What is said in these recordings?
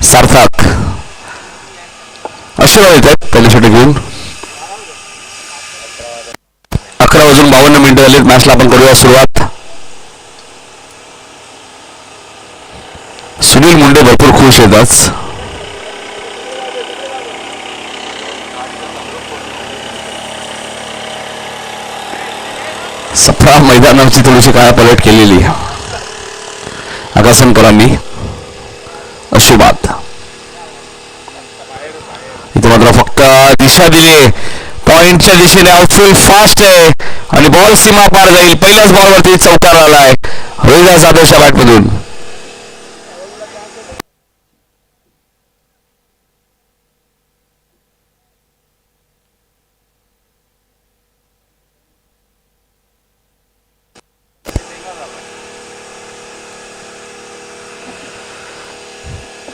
सार्थक आशीर्वाद येत आहेत पहिल्यासाठी घेऊन. 11:52 झालीत. मॅचला आपण करूया सुरुवात. सुनील मुंडे भरपूर खुश आहेत आज. सफा मैदानाची थोडीशी काळा पलट केलेली. आकाशन करा मी अशुभात इथे मात्र फक्त दिशा दिली. पॉइंटच्या दिशेने आउटफील्ड फास्ट आहे आणि बॉल सीमा पार जाईल. पहिल्याच बॉलवरती चौकार आलाय रोहिदास जाधवच्या बॅटमधून.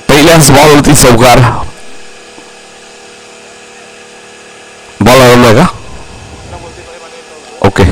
पहिल्याच बॉलवरती चौकार. बॉल हरवलाय का? ओके.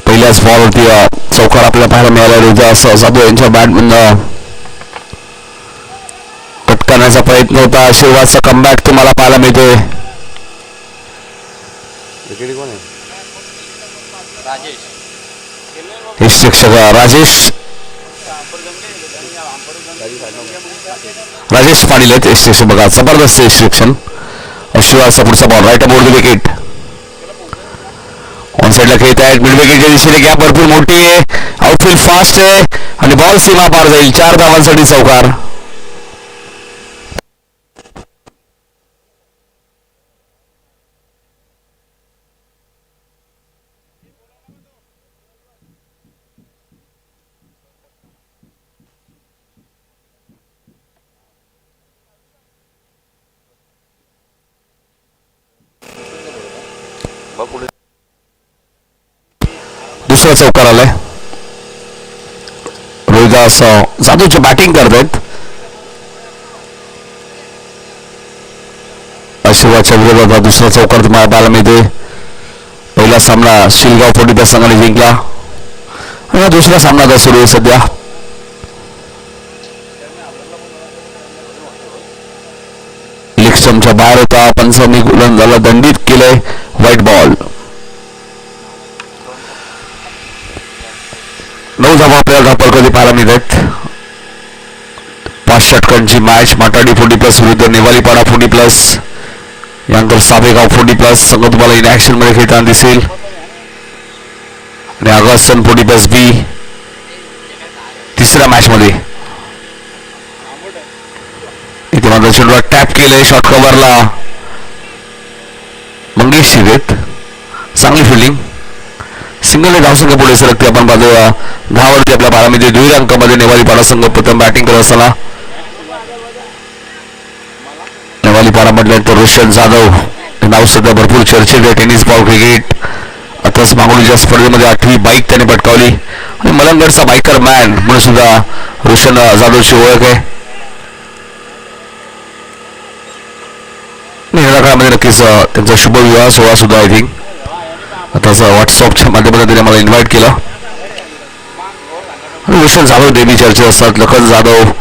पहिल्याच बॉलवरती चौकार आपल्याला पाहायला मिळाला. रोहिदास जाधव यांच्या बॅटमधून पटकावण्याचा प्रयत्न होता. आशीर्वादचा कमबॅक तुम्हाला पाहायला मिळतोय. शिक्षक राजेश पाटील आहेत शिक्षक. बघा जबरदस्त शिक्षण. आशीर्वादचा पुढचा ball right about the wicket. On साईडला खेळत आहेत. मिड विकेटच्या दिशेने गॅप भरपूर मोठी आहे. आउटफील्ड फास्ट आहे आणि बॉल सीमा पार जाईल. 4 धावांसाठी चौकार. दुसरा चौकार आलाय. रोहिदास जाधवची बॅटिंग करत आहेत. आशीर्वादच्या विरोधात हा दुसरा चौकार तुम्हाला पाहायला मिळते. पहिला सामना शिलगाव फोर्टी संघाने जिंकला आणि हा दुसरा सामना आता सुरू आहे सध्या. लेग स्टंपच्या बाहेर होता. पंचांनी गोलंदाजाला दंडित केलंय. White ball. 9 धावा आपल्याला धापड कधी पाहायला मिळत. 5 षटकांची मॅच. माटाडी 40+ विरुद्ध नेवालीपाडा 40+. यानंतर साबेगाव 40+ संघ तुम्हाला इन ऍक्शन मध्ये खेळताना दिसेल. आणि अगस्टन 40+ बी तिसऱ्या मॅच मध्ये. इथे मात्र चेंडूला टॅप केलंय. शॉर्ट कव्हरला मंगेश शिवेत. चांगली फिल्डिंग. सिंगल धावसंख्या पुढे सरकते. आपण पाहतो 10 वरती आपल्या पाहायला 2 अंकामध्ये नेवालीपाडा संघ प्रथम बॅटिंग करत असताना. नेवालीपाडा म्हटल्यानंतर रोशन जाधव हे नाव सध्या भरपूर चर्चेत आहे. टेनिस बॉल क्रिकेट आताच मागणीच्या स्पर्धेमध्ये 8वी बाईक त्याने पटकावली आणि मलंगडचा बायकर मॅन म्हणून सुद्धा रोशन जाधवची ओळख आहे. येणाऱ्या काळामध्ये नक्कीच त्यांचा शुभविवाह सोहळा सुद्धा आय थिंक आताच व्हॉट्सअपच्या माध्यमातून त्यांनी मला इन्व्हाइट केलं. रोशन जाधव नेहमी चर्चेत असतात. लखन जाधव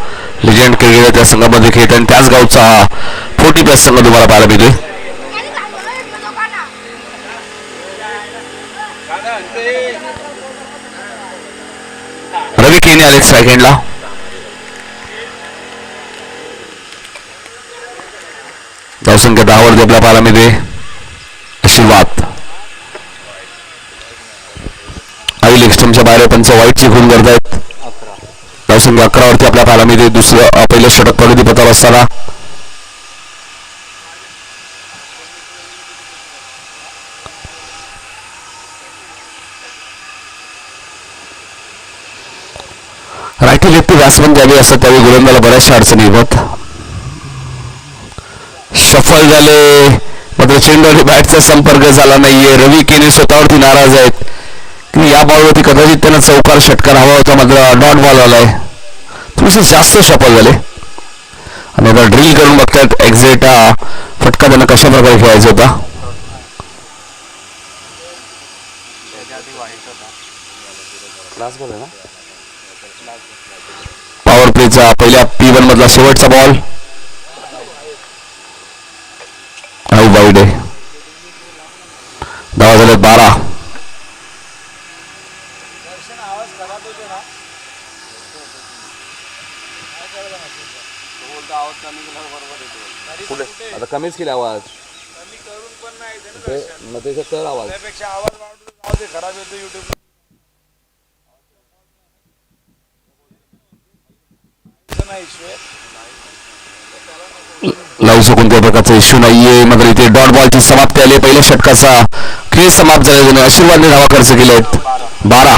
लेजंड क्रिकेटर त्या संघामध्ये खेळत आणि त्याच गावचा 40+ संघ तुम्हाला पाहायला मिळतोय. रवी केनी आले स्ट्राईक हँडला. धावसंख्या 10 वरती आपल्याला पाहायला मिळते. आशीर्वाद आई लेग स्टंपच्या बाहेर पंच वाईटची खून करतायत. धावसंख्या 11 वरती आपल्याला पाहायला मिळते. पहिलं षटक प्रगती पथावर असताना आठी लेफ्टी बॅट्समन द्यावे असं त्यावेळी गोलंदाला बऱ्याचशा अडचणी येतात. शफल झाले मात्र चेंडू आणि बॅटचा संपर्क झाला नाहीये. रवी केने स्वतःवरती नाराज आहेत की या बॉलवरती कदाचित त्यांना चौकार षटकार हवा होता मात्र डॉट बॉल आलाय. थोडेसे जास्त शफल झाले आणि आता ड्रिल करून बघतात एक्झिट हा फटका त्यांना कशा प्रकारे खेळायचा होता. पॉवर प्लेचा पहिल्या P1 मधला शेवटचा बॉल बाईडे. धावा झाल्यात 12. आता कमीच केली आवाज तर आवाज खराब येतो युट्यूब लावू कोणत्या प्रकारचा इश्यू नाहीये मात्र इथे डॉट बॉलची समाप्ती आली. पहिल्या षटकाचा खेळ समाप्त झाला. आशीर्वादने धावा खर्च केले आहेत 12.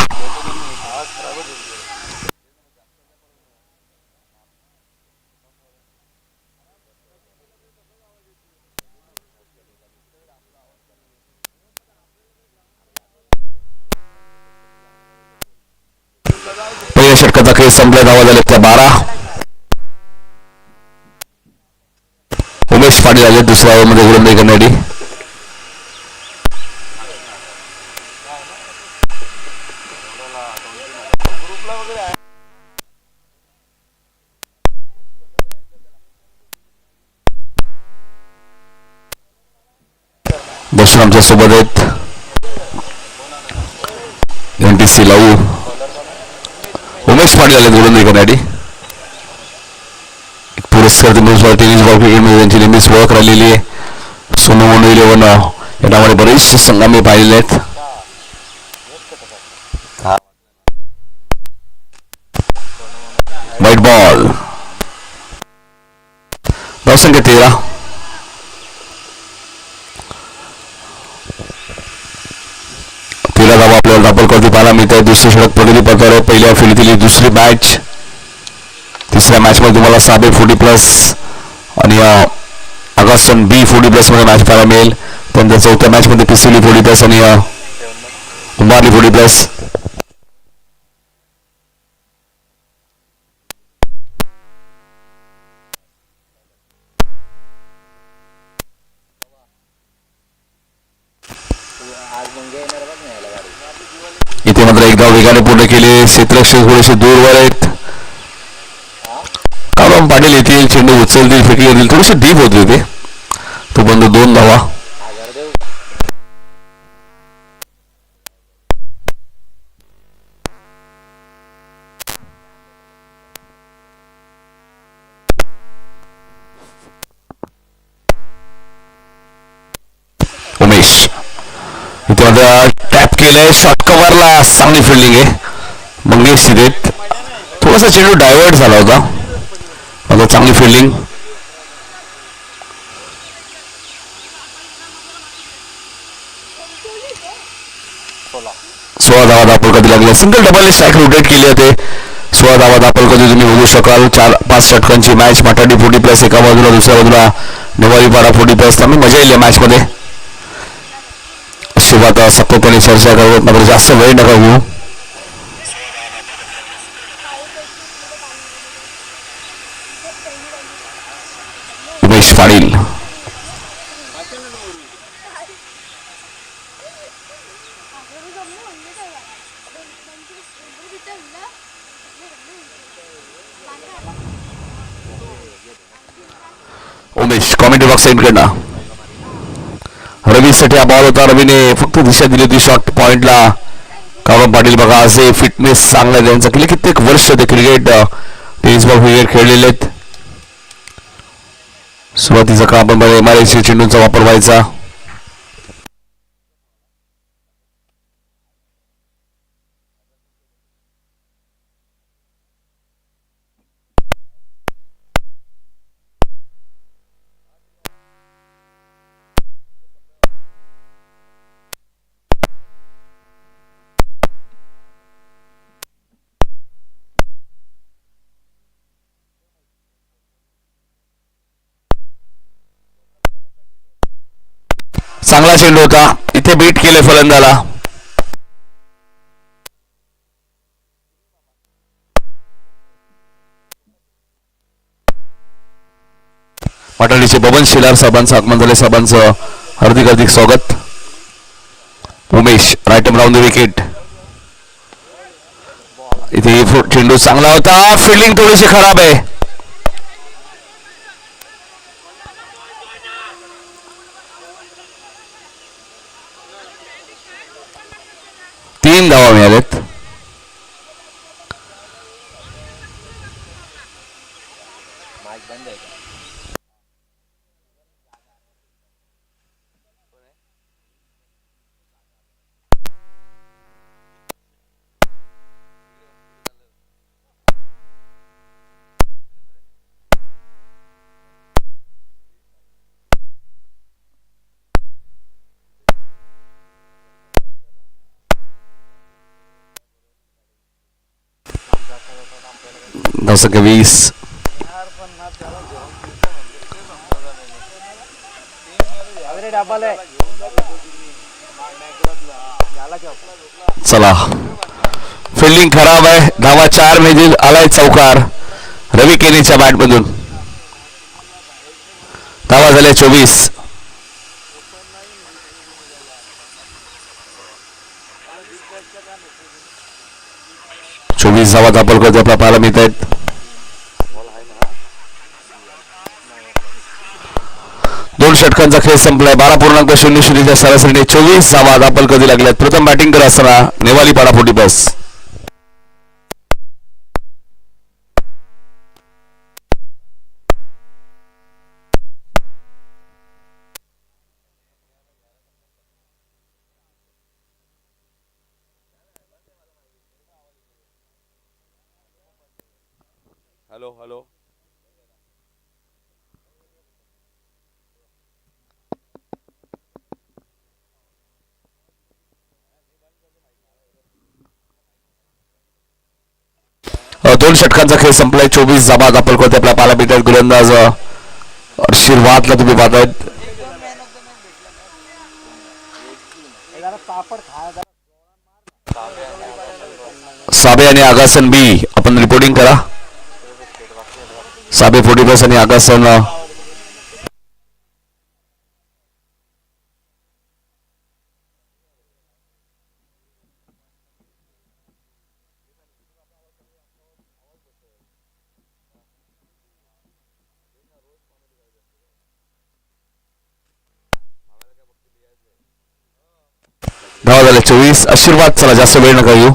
पहिल्या षटकाचा खेळ संपला. धावा झाल्या त्या 12. उमेश पाटील आले दुसऱ्या ओव्हरमध्ये गोलंदाजी करण्यासाठी. दर्शन आमच्या सोबत आहेत. NTC लावू उमेश पाटील आले गोलंदाजी करण्यासाठी. पुरस्कार टेनिस बॉल क्रिकेटमध्ये त्यांची नेहमीच ओळख राहिलेली आहे. सोनू मोंडू 11 या नावाने बरेचसे संघ मी पाहिलेले आहेत. व्हाईट बॉल धावसंख्या 13. धावा आपल्याला दापोलकरती पाहायला मिळत आहे. दुसरी षटक प्रगती पथावर पहिल्या फेरीतील दुसरी मॅच. तिसऱ्या मॅच मध्ये तुम्हाला साबे 40+ आणि अगस्टन B 40+ मध्ये मॅच पाहायला मिळेल. त्यानंतर चौथ्या मॅच मध्ये पिसिली 40+ आणि उंबारली 40+. इथे मात्र एकदा वेगाने पूर्ण केले. क्षेत्ररक्षक थोडेसे दूरवर आहेत. काळूराम पाटील येथील चेंडू उचलतील फेकली येतील थोडेसे डीप होते ते. तो बंद 2 धावा. उमेश इथे मात्र टॅप केलंय. शॉर्ट कव्हरला चांगली फिल्डिंग आहे. मंगेश सिद्धेत थोडासा चेंडू डायव्हर्ट झाला होता. आता चांगली फिल्डिंग. सोळा धावा दापोलकरती लागल्या. सिंगल डबलने स्ट्राईक रोटेट केले होते. 16 धावा दापोलकरती तुम्ही बघू शकाल. 4-5 षटकांची मॅच. माटाडी 40+ एका बाजूला, दुसऱ्या बाजूला नेवारीपाडा 40+. त्यामुळे मजा येईल या मॅच मध्ये. सुरुवात सखोपणे चर्चा करत मात्र जास्त वेळ नका घेऊ. उमेश पाटील उमेश कॉमेंट्री बॉक्स इकडनं. रवीसाठी हा बॉल होता. रवीने फक्त दिशा दिली होती शॉर्ट पॉइंटला. काळूराम पाटील बघा असे फिटनेस चांगला त्यांचा गेले कित्येक वर्ष ते क्रिकेट टेनिस बॉल क्रिकेट खेळलेले आहेत. सुरुवातीचा काळ आपण MRH चेंडूंचा वापर व्हायचा. चांगला चेंडू होता, इथे बीट केले फलंदाला. पाटणीचे बबन शिलार साहेबांचं आगमन झाले. साहेबांचं हार्दिक हार्दिक स्वागत. Umesh right round the wicket. इथे चेंडू चांगला होता, फिल्डिंग थोडीशी खराब आहे. तीन धावा मिळालेत. धावसंख्या 20. चला, फिल्डिंग खराब आहे. धावा 4 मिळतील. आलाय चौकार रवी केनीच्या बॅटमधून. धावा झाल्या 24. 24 धावा दाखल करत आपल्याला पाहायला मिळत आहेत. दोन षटकांचा खेळ संपलाय. 12.00च्या सरासरीने 24 धावा दाखल कधी लागल्यात. प्रथम बॅटिंग करत असताना नेवाली पाडापोटी बस. Hello hello. दोन षटकांचा खेळ संपलाय. 24 धावा दाखल करत आपल्या पाहायला मिळतात. गोलंदाज आशीर्वादला तुम्ही पाहतायत. साबे आणि आगासन बी आपण रिपोर्टिंग करा. साबे 40+ आणि आगासन धावा झाले 24. आशीर्वाद चला जास्त वेळ नका घेऊ.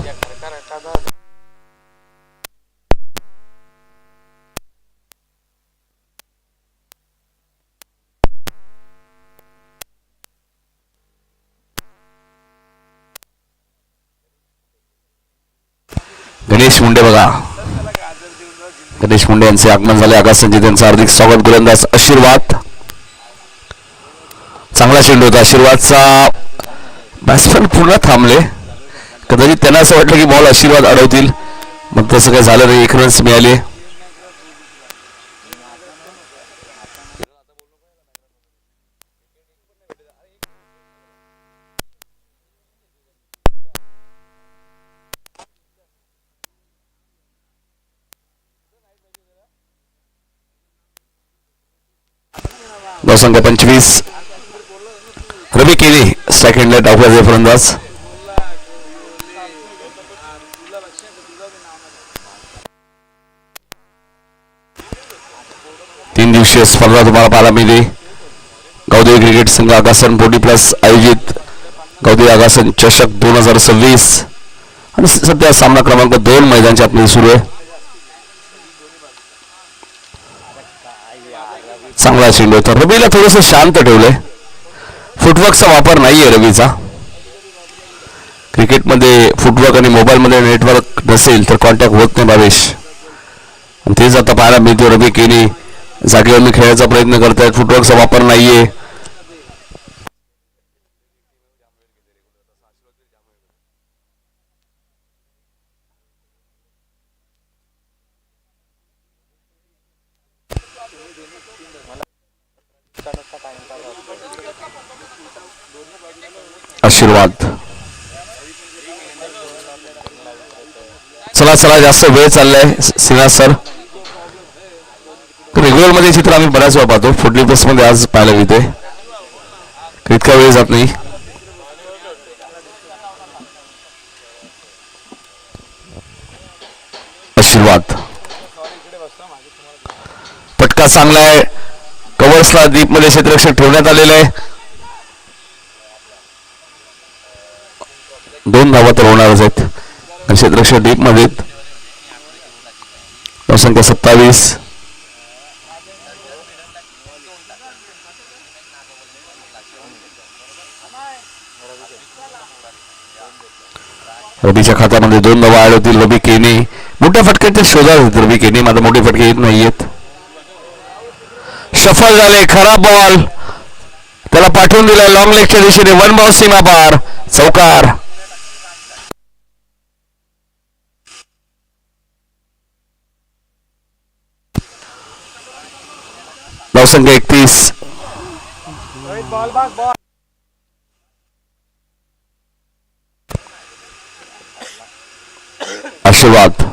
गणेश मुंडे बघा. गणेश मुंडे यांचे आगमन झाले. आगासनजी त्यांचं हार्दिक स्वागत. गोलंदाज आशीर्वाद. चांगला चेंडू होता. आशीर्वादचा बॅट्समॅन पूर्ण थांबले. कदाचित त्यांना असं वाटलं की बॉल आशीर्वाद अडवतील, मग तसं काही झालं नाही. 1 रन्स मिळाले. धावसंख्या 25. रवी केनी सेकंडला डावखुराचे फलंदाज. तीन दिवसीय स्पर्धा तुम्हाला पाहायला मिळते. गौदेवी क्रिकेट संघ आगासन 40+ आयोजित गौदेवी आगासन चषक 2026 आणि सध्या सामना क्रमांक 2 मैदानाच्या आतमध्ये सुरू आहे. चांगला चेंडू होता. रवीला थोडंसं शांत ठेवलंय. फुटवर्कचा वापर नाहीये रवीचा. क्रिकेटमध्ये फुटवर्क आणि मोबाईलमध्ये नेटवर्क नसेल तर कॉन्टॅक्ट होत नाही भावेश. तेच आता पाहायला मिळतो. रवी केनी जागेवर खेळायचा प्रयत्न करतायत. फुटवर्कचा वापर नाहीये. आशीर्वाद. चला चला, जास्त वेळ चाललाय सिन्हा सर. रेग्युलर मध्ये चित्र आम्ही बऱ्याच वेळा पाहतो, फुडली बस मध्ये आज पाहायला मिळते, इतका वेळ जात नाही. आशीर्वाद. फटका चांगला आहे, कव्हर्सला डीप मध्ये क्षेत्ररक्षक ठेवण्यात आलेलं आहे. 2 धावा तर होणारच आहेत. क्षेत्ररक्षक डीप मध्ये. संख्या 27. रबीच्या खात्यामध्ये 2 धावा ऍड होतील. रबी केने मोठ्या फटक्याच्या शोधात आहेत. रबी केने मात्र मोठे फटके येत नाहीयेत. सफल झाले. खराब बॉल त्याला पाठवून दिलाय लॉंग लेगच्या दिशेने. 1 बॉल सीमा पार. चौकार. धावसंख्या 31. आशीर्वाद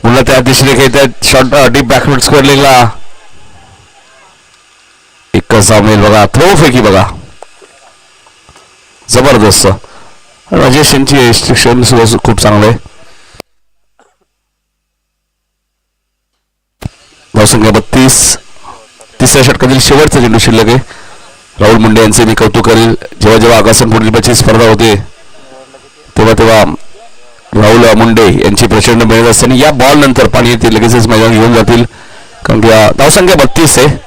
पुन्हा त्या दिशेने खेळत आहेत. शॉर्ट डीप बॅकवर्ड स्क्वेअर लेगला. एकच धाव मिळेल बघा. थ्रो फेकी बघा, जबरदस्त. राजेश यांची रिस्ट्रिक्शन सुद्धा खूप चांगलं आहे. धावसंख्या 32. तिसऱ्या षटकातील शेवटचा चेंडू शिल्लक आहे. राहुल मुंडे यांचे मी कौतुक करेल. जेव्हा जेव्हा आगासन पुढील स्पर्धा होते तेव्हा तेव्हा राहुल मुंडे यांची प्रचंड मेहनत असते आणि या बॉल नंतर पाणी येते लगेचच मैदान घेऊन जातील, कारण की धावसंख्या 32 आहे.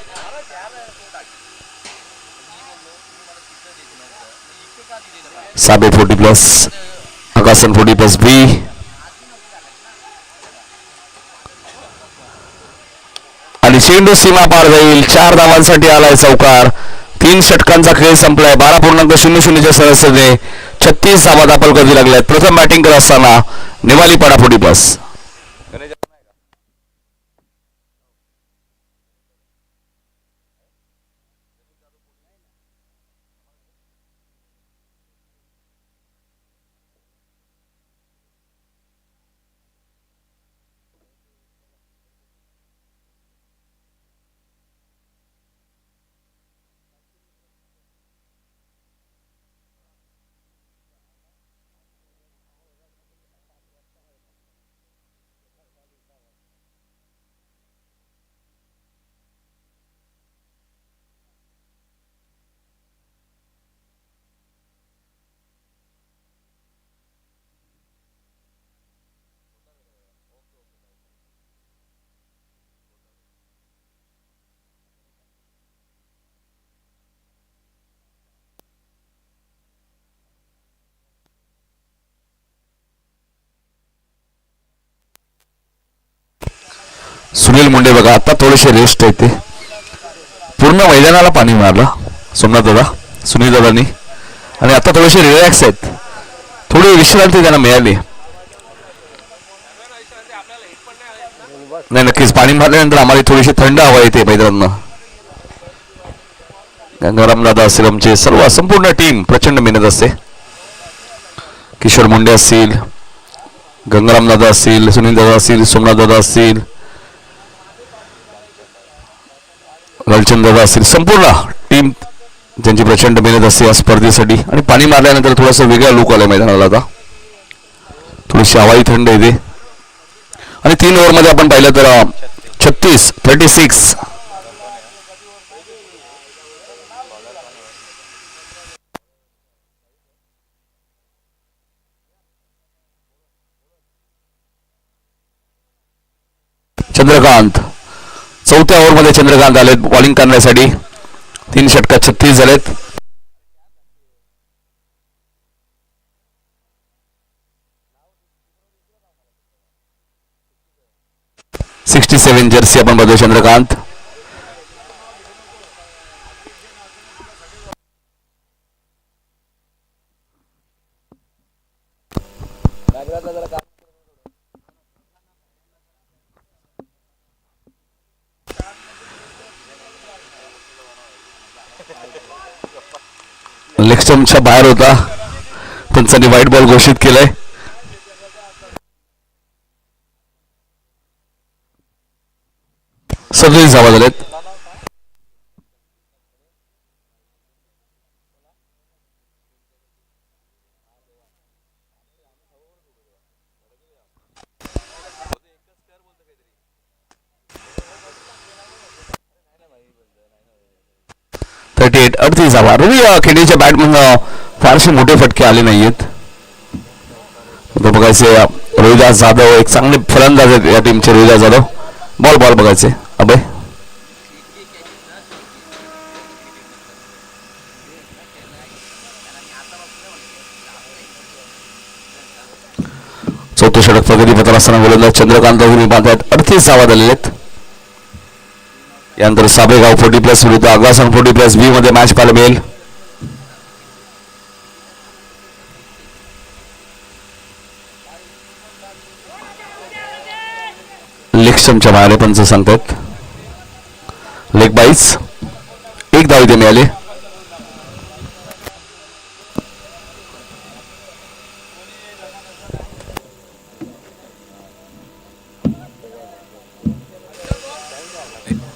साबे 40+, आगासन 40+ बी. आणि चेंडू सीमा पार जाईल. 4 धावांसाठी आलाय चौकार. 3 षटकांचा खेळ संपलाय. 12.00च्या सदस्याने 36 धावा दाखल करावी लागल्यात. प्रथम बॅटिंग करत असताना नेवालीपाडा 40+. सुनील मुंडे बघा, आता थोडेसे रेस्ट आहे. ते पूर्ण मैदानाला पाणी मारलं सोमनाथ दादा, सुनील दादांनी, आणि आता थोडेसे रिलॅक्स आहेत. थोडी विश्रांती त्यांना मिळाली. नाही, नक्कीच पाणी मारल्यानंतर आम्हाला थोडीशी थंड हवा येते मैदानांना. गंगाराम दादा असतील, आमचे सर्व संपूर्ण टीम प्रचंड मेहनत असते. किशोर मुंडे असतील, गंगाराम दादा असतील, सुनील दादा असतील, सोमनाथ दादा असतील, लालचंद दादा असतील, संपूर्ण टीम ज्यांची प्रचंड मेहनत असते या स्पर्धेसाठी. आणि पाणी मारल्यानंतर थोडासा वेगळा लुक आलाय मैदानाला. आता थोडीशी हवाई थंड येते. आणि 3 ओव्हरमध्ये आपण पाहिलं तर 36. चंद्रकांत 4थ्या ओव्हरमध्ये चंद्रकांत आलेत बॉलिंग करण्यासाठी. 3 षटकात 36 झालेत. .67 जर्सी आपण बघतो चंद्रकांत. लेग स्टंपच्या बाहेर होता. पंचांनी व्हाईट बॉल घोषित केलाय. सगळे धावा झालेत. अडतीस धावा. रवी खेडीच्या बॅटमधून फारसे मोठे फटके आले नाहीयेत. बघायचे रोहिदास जाधव एक चांगले फलंदाज आहेत या टीमचे. रोहिदास जाधव बॉल बॉल बघायचे. अभय चौथं षटक प्रगतीपथावर असताना गोलंदाज चंद्रकांत तुम्ही पाहतायत. 38 धावा झालेले आहेत. यानंतर साबेगाव 40+ विरुद्ध आगासन 40+ बी मध्ये मॅच पाहायला मिळेल. लेग स्टंपच्या बाहेर पंच सांगतात. लेग बाईस. एक धाव इथे मिळाले.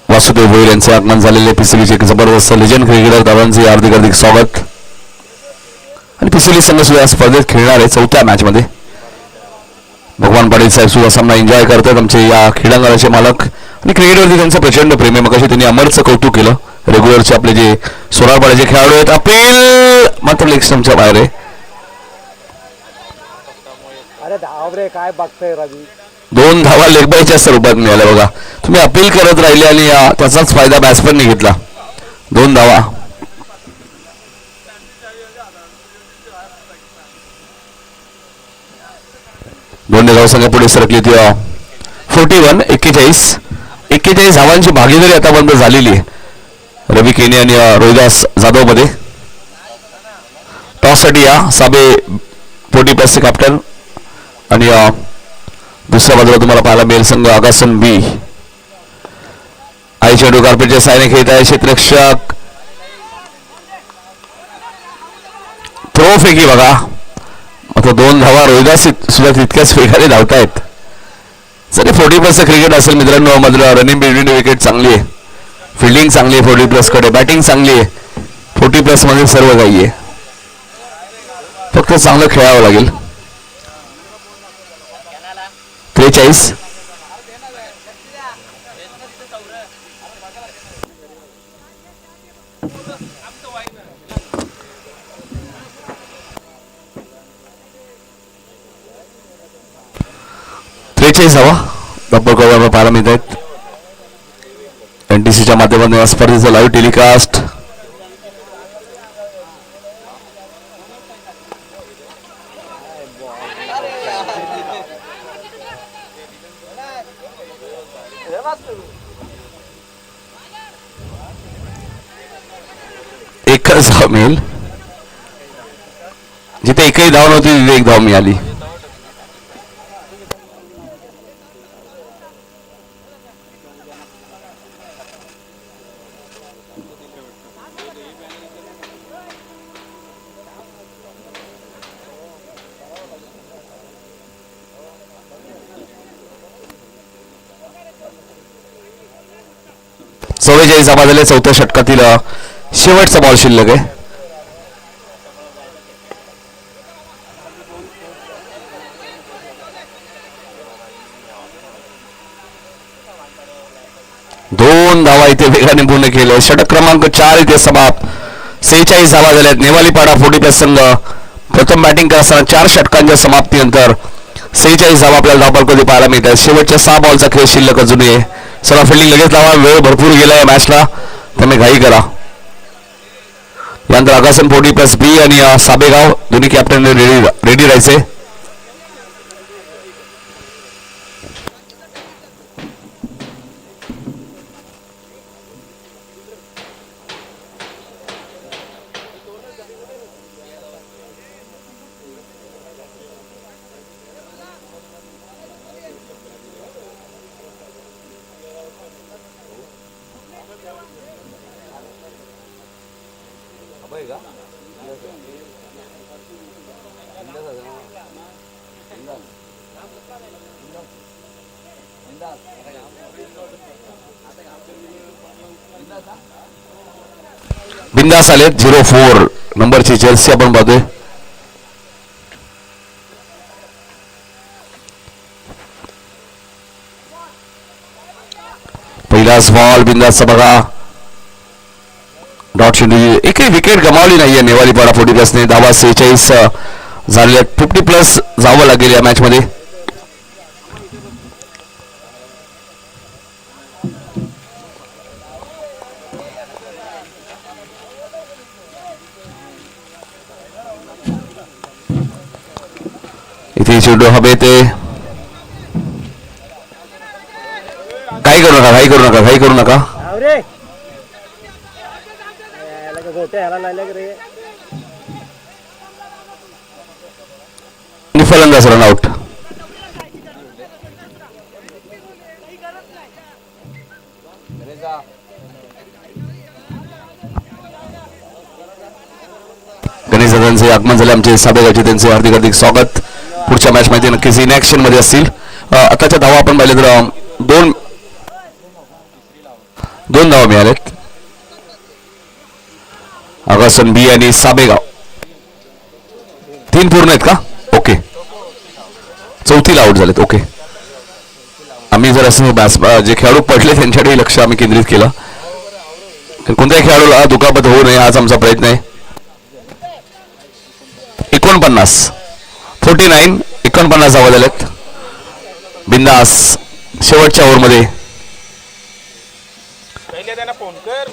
वासुदेव भोईर यांचे आगमन झालेले. पिसिलीचे एक जबरदस्त लेजंड क्रिकेटर दादांचे हार्दिक हार्दिक स्वागत. आणि पिसिली संघ सुद्धा स्पर्धेत खेळणार आहे 4थ्या मॅच मध्ये. भगवान पाटील साहेब सुद्धा सामना एन्जॉय करतात. आमचे या क्रीडांगणाचे मालक आणि क्रिकेटवरती त्यांचं प्रचंड प्रेम आहे. मगाशी त्यांनी अमरचं कौतुक केलं. रेग्युलरचे आपले जे सोनारपाड्याचे खेळाडू आहेत. अपील मात्र लेग स्टंपच्या बाहेर आहे. काय बघताय राजू. 2 धावा लेगबाईच्या स्वरूपात मिळाल्या. बघा तुम्ही अपील करत राहिले आणि त्याचाच फायदा बॅट्समनने घेतला. 2 धावा. दोन्ही धावसंख्या पुढे सरकली ती 41. 41 धावांची भागीदारी आता बंद झालेली आहे रवी केने आणि रोहिदास जाधव मध्ये. टॉससाठी या साबे 40+ कॅप्टन आणि दुसऱ्या बाजूला तुम्हाला पाहायला मिळेल संघ आगासन बी. आई चेंडू कार्पेटच्या सायने खेळत आहे. क्षेत्ररक्षक थ्रो फेकी बघा. आता 2 धावा. रोहिदास सुद्धा तितक्याच वेगाने धावतायत. जरी 40+ क्रिकेट असेल मित्रांनो, मधलं रनिंग बिटवीन विकेट चांगली आहे. फिल्डिंग चांगली आहे 40+ कडे. बॅटिंग चांगली आहे. 40+ मध्ये सर्व काही आहे. फक्त चांगलं खेळावं लागेल. 43. धावा डब्बल कव्हर पाहायला मिळत आहेत. एनटीसीच्या माध्यमातून या स्पर्धेचं लाईव्ह टेलिकास्ट. एकच धाव मिळेल. जिथे एकही धाव नव्हती तिथे एक धाव मिळाली. धावा झाले. 4थ्या षटकातील शेवटचा बॉल शिल्लक आहे. दोन धावा इथे वेगाने पूर्ण केले. षटक क्रमांक 4 इथे समाप्त. 46 धावा झाल्यात. नेवालीपाडा 40+ संघ प्रथम बॅटिंग करत असताना 4 षटकांच्या समाप्तीनंतर 46 धावा आपल्याला धावपळमध्ये पाहायला मिळतात. शेवटच्या 6 बॉलचा खेळ शिल्लक अजूनही आहे. चला फिल्डिंग लगेच लावा. वेळ भरपूर गेला या मॅचला. त्यामुळे घाई करा. यानंतर आगासन 40+ बी आणि साबेगाव दोन्ही कॅप्टन रेडी राहायचे. बिंदास आलेत 04 नंबरची जर्सी आपण पाहतोय. पहिलाच बॉल बिंदासचा बघा. डॉट चेंडू एकही विकेट गमावली नाहीये नेवारीपाडा 40+ने. धावा 46 झालेल्या 50+ जावं लागेल या मॅच मध्ये. इथे चेंडू हवे ते काही करू नका, काही करू नका, काही करू नका. फलंदाज रनआउट. गणेश दादांचे आगमन झाले आमचे साबेगावचे. त्यांचे हार्दिक हार्दिक स्वागत. पुढच्या मॅच मध्ये नक्कीच इन ऍक्शन मध्ये असतील. आताच्या धावा आपण पाहिले तर दोन धावा मिळालेत. आगासन बी आणि साबेगाव 3 पूर्ण आहेत का? ओके. चौथीला आउट झालेत. ओके. आम्ही जर असं जे खेळाडू पडले त्यांच्याकडे लक्ष आम्ही केंद्रित केलं. कोणत्याही खेळाडूला दुखापत होऊ नये हाच आमचा प्रयत्न आहे. 49 धावा झालेत. बिंदास शेवटच्या ओव्हरमध्ये फोन कर.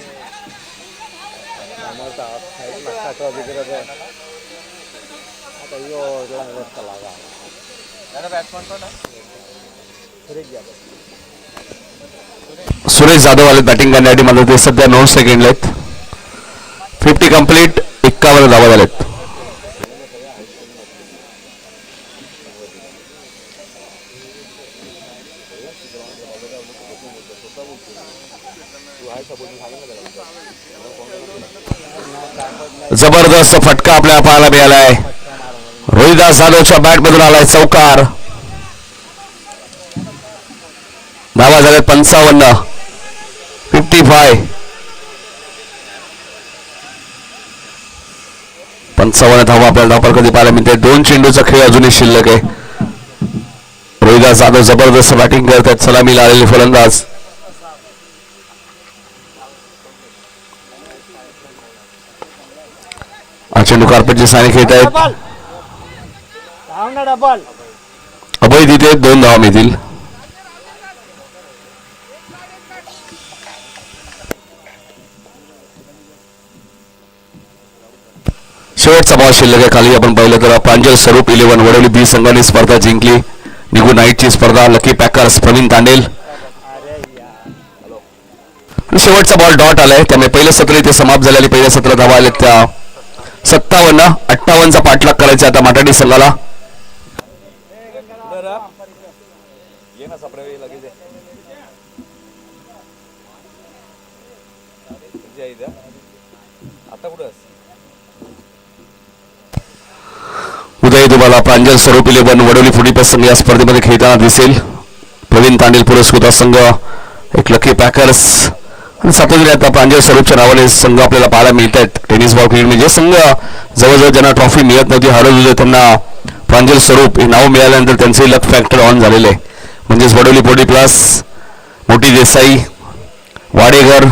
सुरेश जाधव आले बॅटिंग करण्यासाठी. मला ते सध्या 9 सेकंड आहेत. 50 कंप्लीट. 51 धावा झालेत. जबरदस्त फटका आपल्याला पाहायला मिळालाय. रोहिदास जाधवच्या बॅट मधून आलाय चौकार. धावा झाल्यात 55. 55 धावा आपल्याला धावपर कधी पाहायला मिळते. 2 चेंडूचा खेळ अजूनही शिल्लक आहे. रोहिदास जाधव जबरदस्त बॅटिंग करतात. सलामीला आलेले फलंदाज चेंडू कार्पेटचे साने खेळत आहेत. अभय तिथे 2 धावा मिळतील. शेवटचा बॉल शिल्लक आहे. खाली आपण पाहिलं तर प्रांजल स्वरूप 11 वडवली बी संघाने स्पर्धा जिंकली. निघू नाईटची स्पर्धा लकी पॅकर्स प्रवीण तांडेल. शेवटचा बॉल डॉट आलाय. त्यामुळे पहिलं सत्र इथे समाप्त झालेली. पहिल्या सत्र धावा आले त्या 57-58चा पाठलाग करायचा आता माटाडी संघाला. उदय तुम्हाला प्रांजल स्वरूप 11 वडोली फुडी संघ या स्पर्धेमध्ये खेळताना दिसेल. प्रवीण तांडेल पुरस्कृत संघ एक लकी पॅकर्स आणि सातत्याने आता प्रांजल स्वरूपच्या नावाने संघ आपल्याला पाहायला मिळत आहेत. टेनिस बॉल क्रिकेट म्हणजे संघ जवळजवळ ज्यांना ट्रॉफी मिळत नव्हती, हरत होते, त्यांना प्रांजल स्वरूप हे नाव मिळाल्यानंतर त्यांचे लक फॅक्टर ऑन झालेले आहे. म्हणजेच वडोली 40+, मोठी देसाई, वाडेघर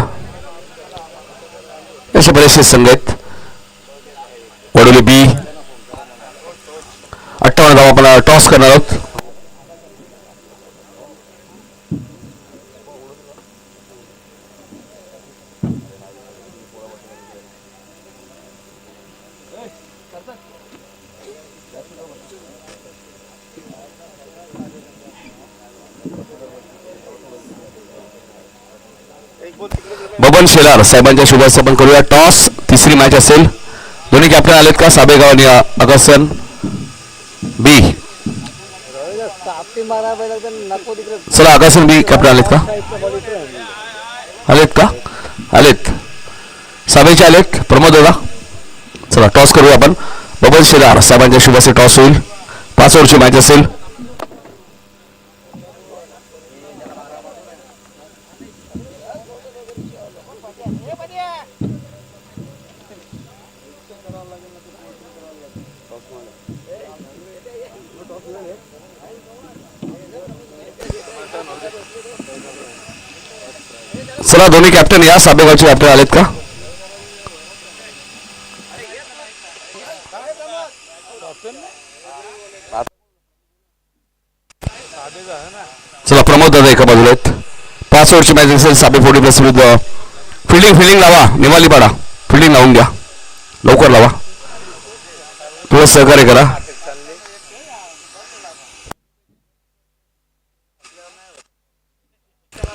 असे बरेचसे संघ आहेत. वडोली बी 58 धावा आपण टॉस करणार आहोत. बबन शेलार साहेबांच्या शुभाशय आपण करूया. टॉस तिसरी मॅच असेल. दोन्ही कॅप्टन आलेत का? साबेगाव आणि अगसन बी. चला अगसन बी कॅप्टन आलेत का? आलेत का? आलेत. साबेचे आलेत. प्रमोद दादा चला टॉस करूया आपण. बबन शेलार साहेबांच्या शुभाचे टॉस होईल. 5 ओव्हरची मॅच असेल. चला दोन्ही कॅप्टन या. साबेगावचे कॅप्टन आलेत का? चला प्रमोद दादा एका बाजूला आहेत. 5 ओव्हरची मॅच असेल. साबे 40+ विरुद्ध. फिल्डिंग लावा. निवाली पाडा. फिल्डिंग लावून घ्या. लवकर लावा. थोडं सहकार्य करा.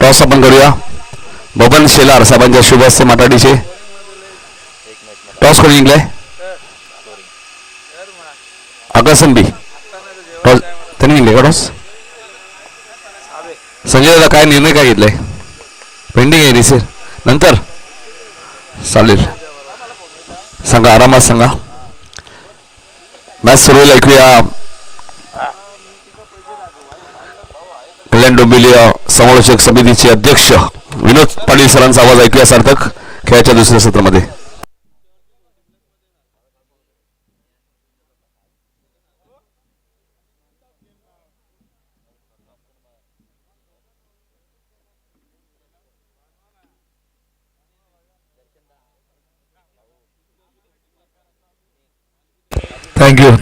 टॉस आपण करूया. बबन शेलार साहेबांच्या शुभस्य माटाडीचे टॉस कोणी जिंकलाय? आकाशन बी टॉस त्यांनी जिंकले का टॉस? संजय दादा काय निर्णय काय घेतलाय? पेंडिंग आहे रिसेल नंतर चालेल. सांगा आरामात सांगा. मॅच सुरू होईल. ऐकूया कल्याण डोंबिवली समालोचक समितीचे अध्यक्ष विनोद पाटील सरांचा आवाज ऐकूया. सार्थक खेळाच्या दुसऱ्या सत्रामध्ये.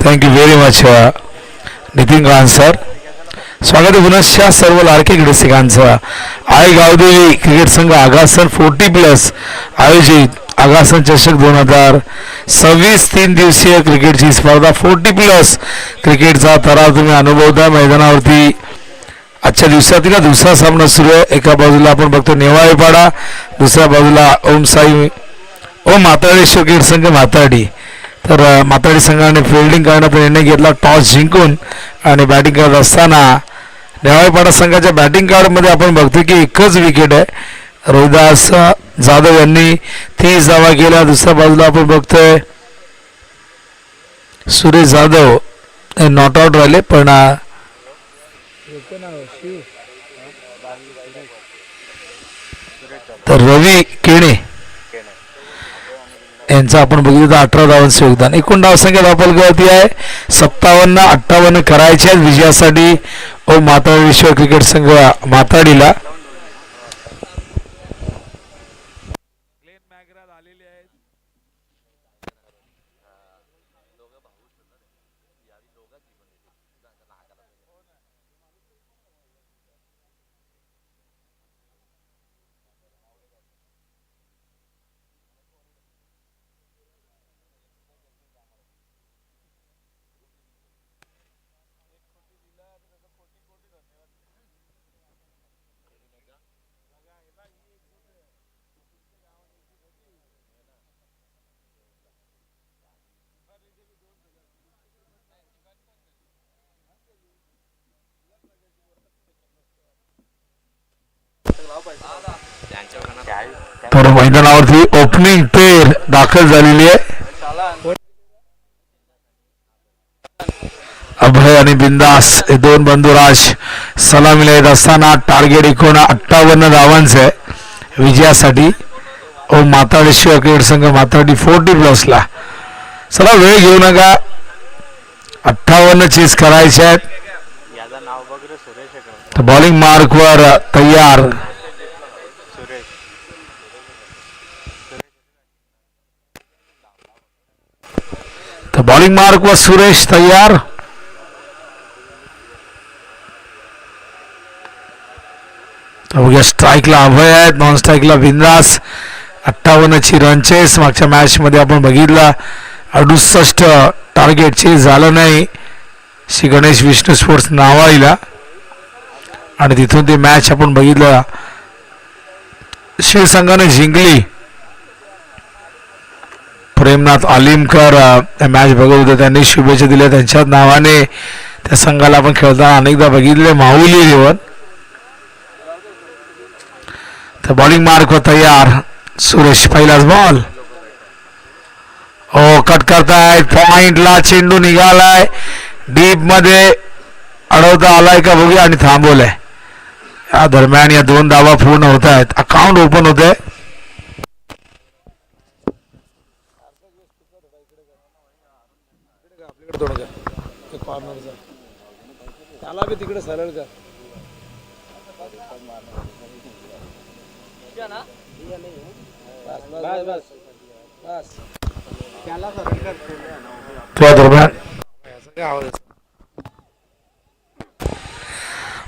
थँक्यू व्हेरी मच नितीन गान सर. स्वागत आहे पुनश्च सर्व लाडके क्रीडसिकांचं. आई गावदेवी क्रिकेट संघ आगासन 40+ आयोजित आगासन चषक 2026 3 दिवसीय क्रिकेटची स्पर्धा 40+ क्रिकेटचा तराव तुम्ही अनुभवता मैदानावरती. आजच्या दिवसातील दुसरा सामना सुरू आहे. एका बाजूला आपण बघतो नेवाळेपाडा, दुसऱ्या बाजूला ओम माताळेश्वर क्रिकेट संघ माताडी. तर माताडी संघाने फिल्डिंग करण्याचा निर्णय घेतला टॉस जिंकून आणि बॅटिंग करत असताना नेवाळेपाडा संघाच्या बॅटिंग कार्डमध्ये आपण बघतो की एकच विकेट आहे. रोहिदास जाधव यांनी 30 धावा केल्या. दुसऱ्या बाजूला आपण बघतोय सुरेश जाधव हे नॉट आउट राहिले. पण तर रवी केणे यांचं आपण बघितलं तर 18 धावांचं योगदान. एकूण धावसंख्या धावफलकावरती आहे 57-58 करायच्या विजयासाठी माताळेश्वर क्रिकेट संघ माताडीला. तर मैदानावरती ओपनिंग पेर दाखल झालेली आहे. अभय आणि बिंदास हे दोन बंधुराज सलामीला येत असताना टार्गेट एकूण 58 धावांचं आहे विजयासाठी. माताळेश्वर क्रिकेट संघ माताडी 40+ ला. चला वेळ घेऊ नका. 58 चेस करायचे आहेत. बॉलिंग मार्कवर तयार. तर बॉलिंग मार्कवर सुरेश तयार. स्ट्राईकला अभय आहेत. नॉन स्ट्राईकला बिंदास. 58ची रन चेस. मागच्या मॅच मध्ये आपण बघितला 68 टार्गेट चेस झालं नाही श्री गणेश विष्णू स्पोर्ट्स नावाईला. आणि तिथून ते मॅच आपण बघितलं शिवसंघाने जिंकली. प्रेमनाथ आलिमकर मॅच बघत होते. त्यांनी शुभेच्छा दिल्या त्यांच्या नावाने. त्या संघाला आपण खेळताना अनेकदा बघितले. माहुली रेवन. तर बॉलिंग मार्क वर तयार सुरेश. पहिलाच बॉल हो कट करतायत. पॉइंटला चेंडू निघालाय. डीप मध्ये अडवता आलाय का बघूया आणि थांबवलंय. या दरम्यान या 2 धावा पूर्ण होत आहेत. अकाउंट ओपन होत आहे. आपल्याकडे थोडं का कॉर्नरचा त्याला बी तिकडे सरळ का बस बस बस त्याला सरळ कर. त्या दरम्यान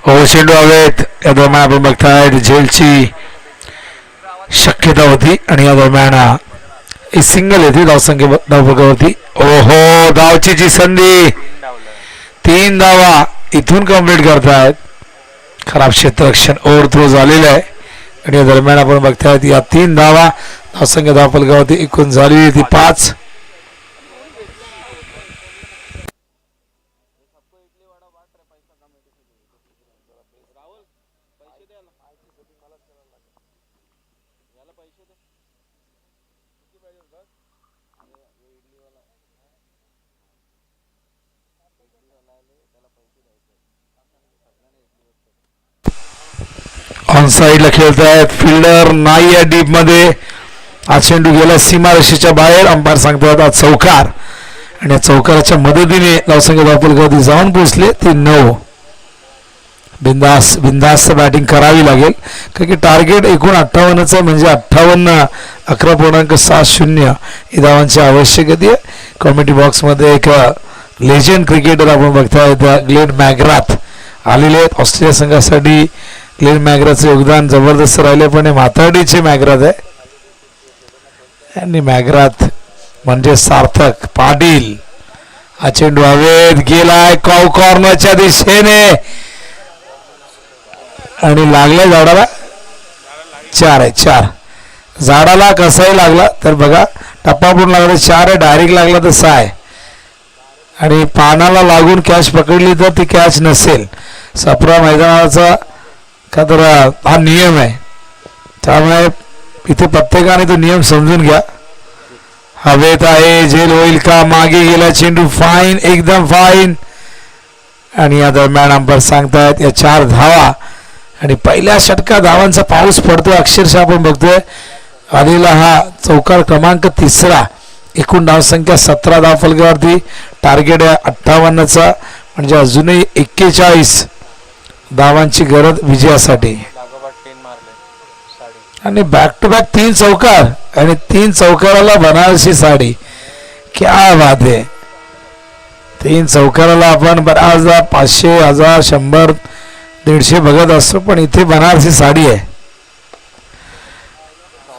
हो चेंडू हवेत. या दरम्यान आपण बघताय झेलची शक्यता होती आणि या दरम्यान सिंगल येते धावसंख्ये धावफलकावरती. ओहो धावचीची संधी. 3 धावा इथून कंप्लीट करतायत. खराब क्षेत्ररक्षण ओव्हर थ्रो झालेलं आहे आणि या दरम्यान आपण बघतायत या 3 धावा धावसंख्या धावफलकावरती एकूण झाली ती 5. ऑन साईडला खेळतायत. फिल्डर नाही आहे डीप मध्ये. हा चेंडू गेला सीमारेषेच्या बाहेर. अंपायर सांगतात हा चौकार आणि या चौकाराच्या मदतीने धावसंख्या धावफलकावरती जाऊन पोहोचले ती 9. बिंदास बॅटिंग करावी लागेल कारण की टार्गेट एकूण 58चं म्हणजे 58 11.60 ही धावांची आवश्यकता आहे. कॉमेडी बॉक्समध्ये एक लेजंड क्रिकेटर आपण बघताय ग्लेन मॅग्राथ आलेले आहेत ऑस्ट्रेलिया संघासाठी. ग्लेन मॅग्राथचं योगदान जबरदस्त राहिले पण हे म्हातारडीचे मॅग्राथ आहे आणि मॅग्राथ म्हणजे सार्थक पाटील. हा चेंडू हवेत गेलाय कॉर्नरच्या दिशेने आणि लागलाय झाडाला. 4 आहे. 4 झाडाला कसाही लागला तर बघा टप्पा पण लागला. 4 आहे. डायरेक्ट लागला तर 6 आहे आणि पानाला लागून कॅच पकडली तर ती कॅच नसेल. सप्रा मैदानाचा का तर हा नियम आहे त्यामुळे इथे प्रत्येकाने तो नियम समजून घ्या. हवेत आहे. झेल होईल का. मागे गेला चेंडू. फाईन एकदम फाईन आणि या दरम्यान अंपायर सांगतायत या 4 धावा आणि पहिल्या षटकात धावांचा पाऊस पडतोय अक्षरशः आपण बघतोय. आलेला हा चौकार क्रमांक 3. एकूण धावसंख्या 17 धावफलकावरती. टार्गेट आहे 58चा म्हणजे अजूनही 41 धावांची गरज विजयासाठी आणि बॅक टू बॅक 3 चौकार आणि 3 चौकाराला बनारसी साडी. क्या बात आहे. 3 चौकाराला आपण बऱ्याचदा 500 1000 100 150 बघत असतो पण इथे बनारसी साडी आहे.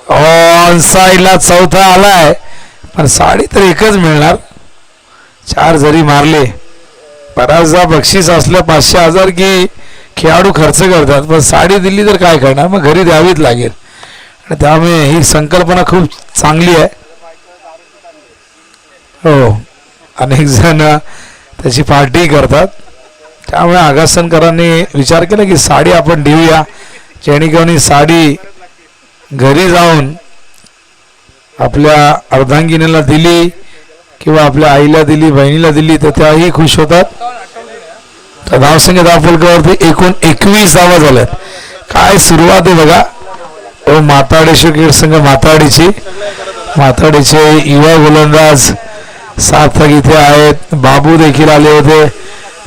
ऑन साईडला 4था आलाय पण साडी तर एकच मिळणार. 4 जरी मारले बऱ्याचदा बक्षीस असलं 500 1000 की खेळाडू खर्च करतात पण साडी दिली तर काय करणार मग घरी द्यावीच लागेल आणि त्यामुळे ही संकल्पना खूप चांगली आहे. हो अनेक जण त्याची पार्टी करतात त्यामुळे आगासनकरांनी विचार केला की साडी आपण देऊया जेणेकरून साडी घरी जाऊन आपल्या अर्धांगिनीला दिली किंवा आपल्या आईला दिली बहिणीला दिली तर त्याही खुश होतात. तर धावसंख्या धावफलकावरती एकूण 21 धावा झाल्यात. काय सुरुवात आहे बघा. ओ माताडीशी क्रिकेट संघ माताडीचे युवा गोलंदाज सार्थक इथे आहेत. बाबू देखील आले होते.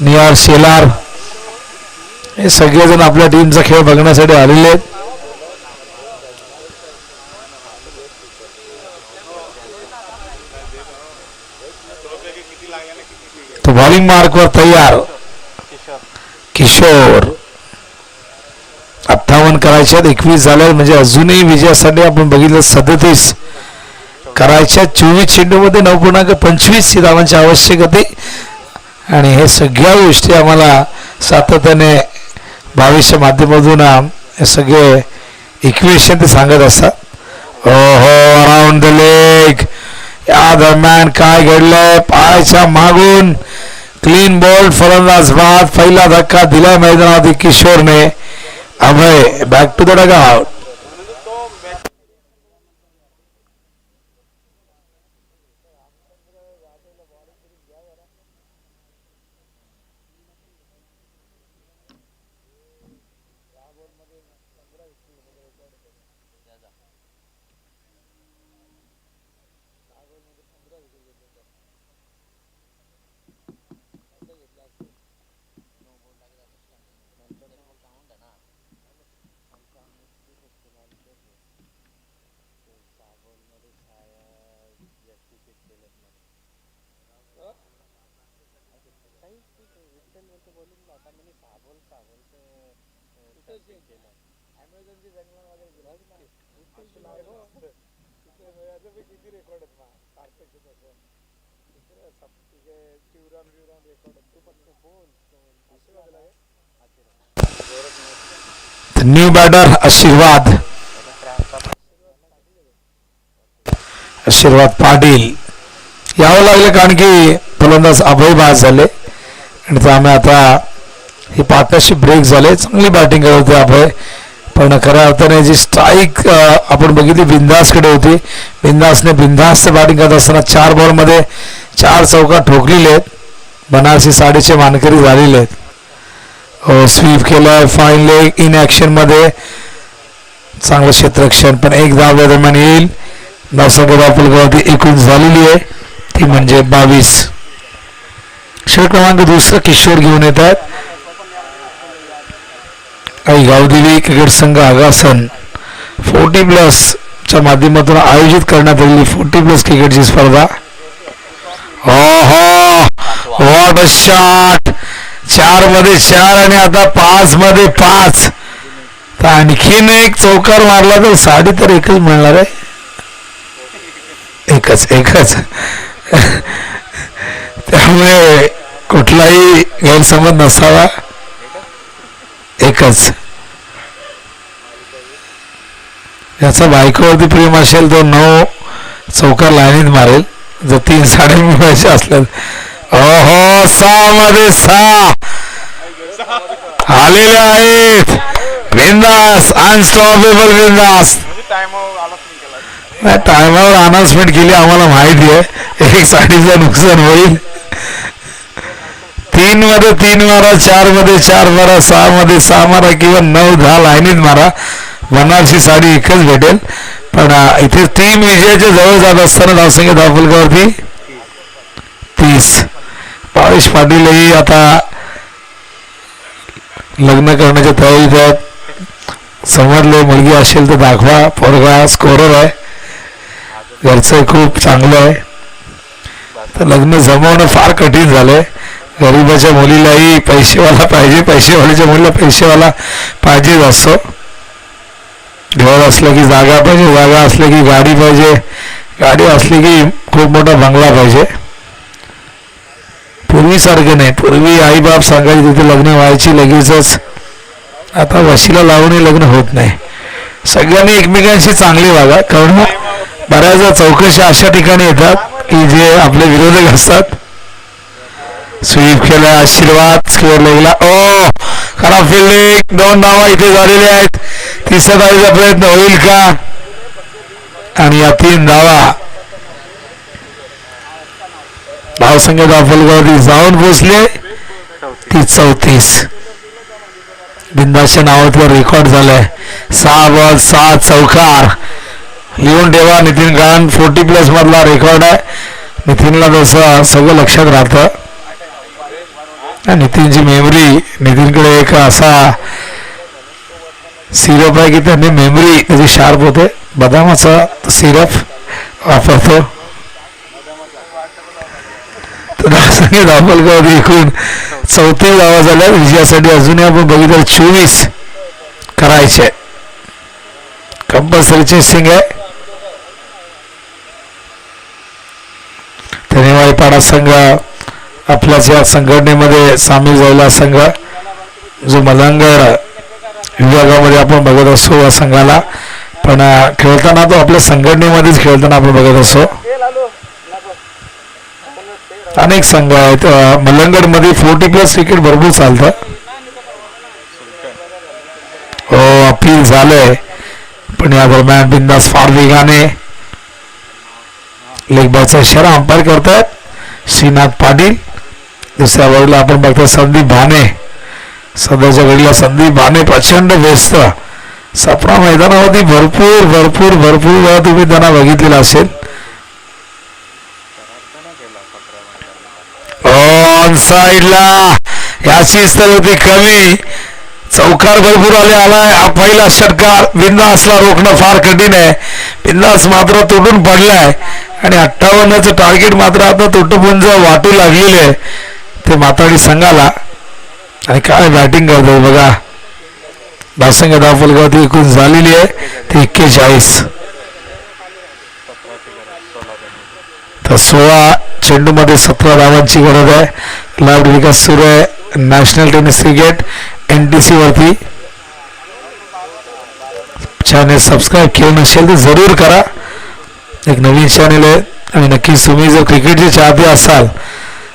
निहार शेलार हे सगळेजण आपल्या टीमचा खेळ बघण्यासाठी आलेले आहेत. तो बॉलिंग मार्कवर तयार किशोर. 58 करायच्यात 21 झाल्या म्हणजे अजूनही विजयासाठी आपण बघितलं 37 करायच्या. 24 चेंडूमध्ये 9.25 ही धावांची आवश्यकता आणि हे सगळ्या गोष्टी आम्हाला सातत्याने 22च्या माध्यमातून हे सगळे इक्वेशन ते सांगत असतात. ओहो अराउंड द लेग. या दरम्यान काय घडलंय. पायाच्या मागून क्लीन बॉल फलंदाज बाद. पहिला धक्का दिला मैदानावरती किशोरने. अभय बॅक टू द डगआउट. किती रेकॉर्ड आहेत ना सारखेच तसं तिकडे तिकडे ट्युरान रेकॉर्ड तू फक्त बोल आशीर्वाद न्यू बॅटर आशीर्वाद पाटील यावं लागले कारण की फलंदाज अभय बाद झाले आणि त्यामुळे आता ही पार्टनरशिप ब्रेक झाले. चांगली बॅटिंग करत होते अभय, पण खऱ्या अर्थाने जी स्ट्राईक आपण बघितली बिंदासकडे होती. बिंदासने बिंदास बॅटिंग करत असताना 4 बॉलमध्ये 4 चौका ठोकलेले आहेत. बनारसी साडीचे मानकरी झालेले आहेत. स्वीप केलं, फाईन लेग इन ॲक्शन मध्ये चांगलं क्षेत्ररक्षण, पण एक धाव दरम्यान येईल. धावसंख्या दाखल एकूण झालेली आहे ती म्हणजे 22. षटक क्रमांक 2 किशोर घेऊन येतात. आई गावदेवी क्रिकेट संघ आगासन 40+ च्या माध्यमातून आयोजित करण्यात आलेली 40+ क्रिकेटची स्पर्धा. What a shot. 4 मध्ये 4 आणि आता 5 मध्ये 5. तर आणखीन एक चौकार मारला तर साडी तर एकच मिळणार आहे. एकच त्यामुळे कुठलाही गैरसमज नसावा. एकच याचा बायकोवरती प्रेम असेल तो 9 चौकार लाईनीत मारेल. जर 3 साडे मिळवायचे असल्या 6 मध्ये 6 आलेले आहेत. बिंदास अनस्टॉपेबल बिंदास. टायमावर अनाउन्समेंट केली आम्हाला माहिती आहे. 1 साडीचं नुकसान होईल. 3 मध्ये 3 मारा, 4 मध्ये 4 मारा, 6 मध्ये 6 मारा किंवा 9-10 लाईनीत मारा. बनारसी साडी एकच भेटेल. पण इथे 3 विजयाच्या जवळ जात असताना धावसंख्या धावफलकावरती 30. भावेश पाटीलही आता लग्न करण्याच्या तयारीत आहेत. समजले मुलगी असेल तर दाखवा. पोरगा स्कोरर आहे, घरचं खूप चांगलं आहे. तर लग्न जमवणं फार कठीण झालंय. गरिबाच्या मुलीलाही पैसेवाला पाहिजे, पैसेवाल्याच्या मुलीला पैसेवाला पाहिजेच असतो. घर असलं की जागा पाहिजे, जागा असली की गाडी पाहिजे, गाडी असली की खूप मोठा बंगला पाहिजे. पूर्वीसारखं नाही. पूर्वी आईबाप सांगायचे तिथे लग्न व्हायची लगेचच. आता वशिला लावूनही लग्न होत नाही. सगळ्यांनी एकमेकांशी चांगली वागा, कारण बऱ्याचदा चौकशा अशा ठिकाणी येतात की जे आपले विरोधक असतात. स्वीप केला, आशीर्वाद स्क्वेअर लेगला. खराब फिल्डिंग. 2 धावा इथे झालेल्या आहेत. 3ऱ्या धावेचा प्रयत्न होईल का? आणि या 3 धावा धावसंख्या धावफलकावरती जाऊन पोचले ती 34. बिंदासच्या नावावर रेकॉर्ड झालाय. 6 बॉल 6 चौकार. लिहून ठेवा. नितीन गान 40+ मधला रेकॉर्ड आहे. नितीनला तसं सगळं लक्षात राहतं. नितीनची मेमरी, नितीनकडे एक असा सिरप आहे की त्यांनी मेमरी त्याची शार्प होते. बदामाचा सिरप वापरतो. तर धावसंख्या धावफलकावरती एकूण 34 धावा झाल्या. विजयासाठी अजूनही आपण बघितलं 24 करायचे. कंपल्सरी चेसिंग आहे. धन्यवाद. पाडा संघ आपल्याच या संघटनेमध्ये सामील झालेला संघ, जो मलंगड विभागामध्ये आपण बघत असतो या संघाला. पण खेळताना तो आपल्या संघटनेमध्येच खेळताना आपण बघत असतो. अनेक संघ आहेत मलंगडमध्ये. 40+ क्रिकेट भरपूर चालतं. अपील झालंय, पण या दरम्यान बिंदास फार वेगाने लेगबॉलचा इशारा अंपायर करतायत श्रीनाथ पाटील. दुसऱ्या बाजूला आपण बघतो संदीप भाने. सध्याच्या घडीला संदीप भाने प्रचंड व्यस्त. सपना मैदानावरती भरपूर भरपूर भरपूर वेळा तुम्ही त्यांना बघितलेला असेल. ऑन साईडला याचीच तर होती कमी. चौकार भरपूर आलाय. पहिला षटकार बिंदासला रोखणं फार कठीण आहे. बिंदास मात्र तुटून पडलाय आणि 58चं टार्गेट मात्र आता तुटपुंज वाटू लागलेले आहे. ते माताडी संघाला. आणि काय बॅटिंग करतो बघा. धावसंख्या धावफलकावरती एकूण झालेली आहे ती 41. तर 16 चेंडूमध्ये 17 धावांची गरज आहे. लाईव्ह विकास सुरू आहे नॅशनल टेनिस क्रिकेट NTC वरती. चॅनेल सबस्क्राईब केलं नसेल तर जरूर करा. एक नवीन चॅनेल आहे आणि नक्कीच तुम्ही जर क्रिकेटचे चाहते असाल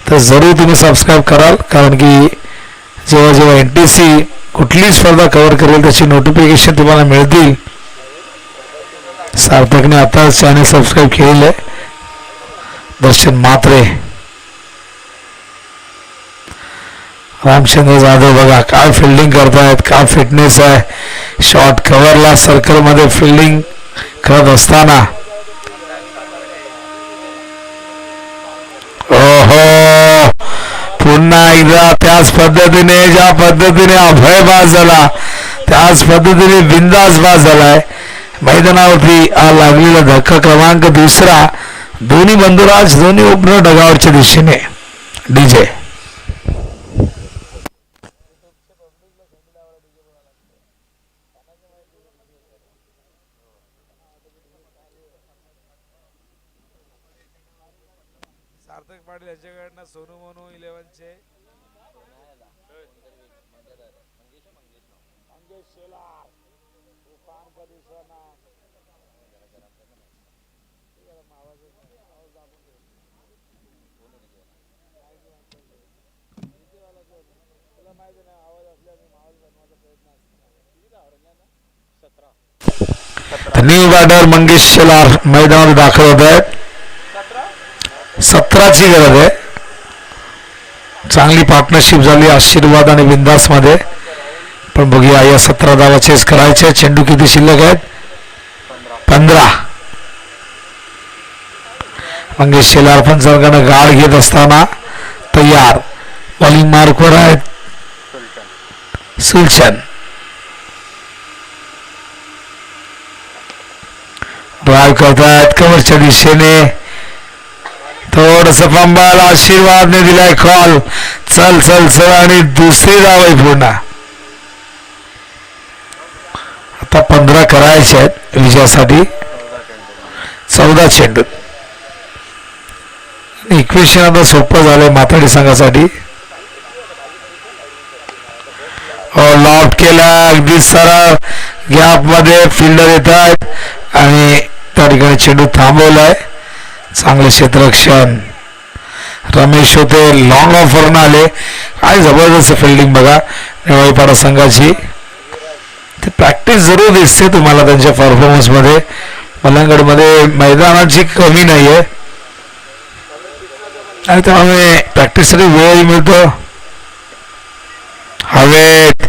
तर जरूर तुम्ही सबस्क्राईब कराल. कारण की जेव्हा जेव्हा NTC कुठलीही स्पर्धा कव्हर करेल त्याची नोटिफिकेशन तुम्हाला मिळतील. सार्थकने आता चॅनेल सबस्क्राईब केलेलं आहे. दर्शन म्हात्रे, रामचंद्र जाधव बघा काय फिल्डिंग करतायत, काय फिटनेस आहे. शॉर्ट कव्हरला सर्कलमध्ये फिल्डिंग करत असताना ओहो पुन्हा एकदा त्याच पद्धतीने ज्या पद्धतीने अभय बाज झाला त्याच पद्धतीने बिंदास बाज झालाय. मैदानावरती लागलेला धक्का क्रमांक 2. दोन्ही बंधुराज दोन्ही ओपनर डगावरच्या दिशेने. DJ सार्थक पाटील याच्याकडनं सोनू मोनू 11चे मंगेश शेलार तुफान का दिसना आवाज दाबून ठेव. तुला माहिती नाही आवाज असल्याने माहोल बनवायचा प्रयत्न असतो. न्यू बॅटर मंगेश शेलार मैदानात दाखल होत आहेत. 17ची गरज आहे. चांगली पार्टनरशिप झाली आशीर्वाद आणि बिंदास मध्ये. पण बघूया या 17 धावा चेस करायचे. चेंडू किती शिल्लक आहेत? 15. मंगेश शेलार पण जरगानं गाड घेत असताना तयार. बॉलिंग मार्कवर आहेत सुलचन. ड्राईव्ह करतायत कव्हरच्या दिशेने. थोडस पंबाल आशीर्वादने दिलाय कॉल. चल चल चल आणि दुसरी धाव आहे पूर्ण. आता 15 करायचे आहेत विजयासाठी. 14 चेंडू. इक्वेशन आता सोपं झालंय माथाडी संघासाठी. लॉफ्ट केला अगदी सरळ गॅप मध्ये फिल्डर येत आहेत आणि त्या ठिकाणी चेंडू थांबवलाय. चांगले क्षेत्ररक्षण रमेश होते. लॉंग ऑफरनं आले. काय जबरदस्त फिल्डिंग बघा नेवाळीपाडा संघाची. ते प्रॅक्टिस जरूर दिसते तुम्हाला त्यांच्या परफॉर्मन्स मध्ये. मलंगडमध्ये मैदानाची कमी नाही आहे आणि त्यामुळे प्रॅक्टिससाठी वेळ मिळतो. हवेत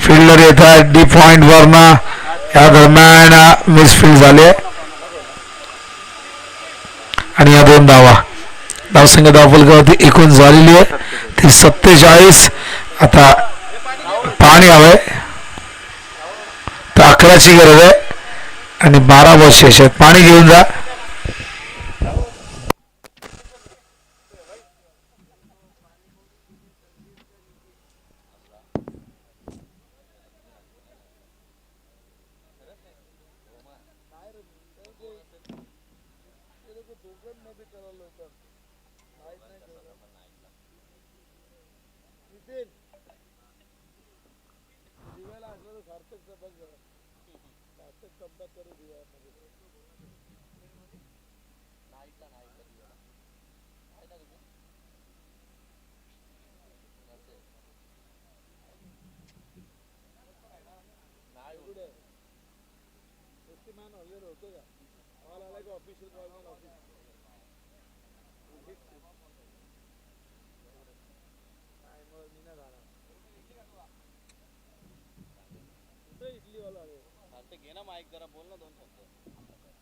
फिल्डर येतात डी पॉइंट वरनं. या दरम्यान मिसफिल्ड झाले आणि या 2 धावा. धावसंख्या धावफलकावरती एकूण झालेली आहे ती 47. आता पाणी हवंय तर 11ची गरज आहे आणि 12 बॉल शेष आहेत. पाणी घेऊन जा.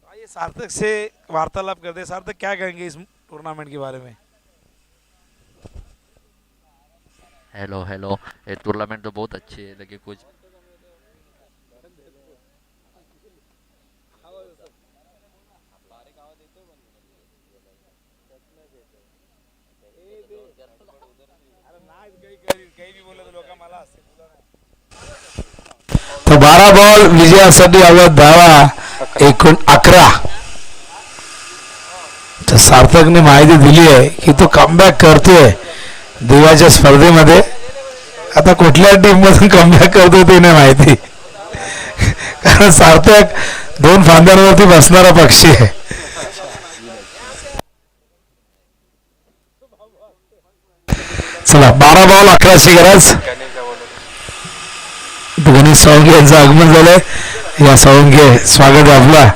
आइए सार्थक से वार्तालाप करते हैं. सार्थक क्या कहेंगे इस टूर्नामेंट के बारे में? Hello hello. ये टूर्नामेंट तो बहुत अच्छी है लेकिन कुछ अरे नाही काही बी बोलत लोक मला असते तुला नाही. तर 12 बॉल विजयासाठी आवड धावा एकूण 11. तर सार्थकने माहिती दिली आहे की तो कमबॅक करतोय देवाच्या स्पर्धेमध्ये. आता कुठल्या टीम मधून कमबॅक करतोय ते नाही माहिती, कारण सार्थक 2 फांद्यांवरती बसणारा पक्षी आहे. चला 12 बॉल 11ची गरज. गणेश सावंगे यांचं आगमन झालंय. या सावंगे स्वागत आहे आपला.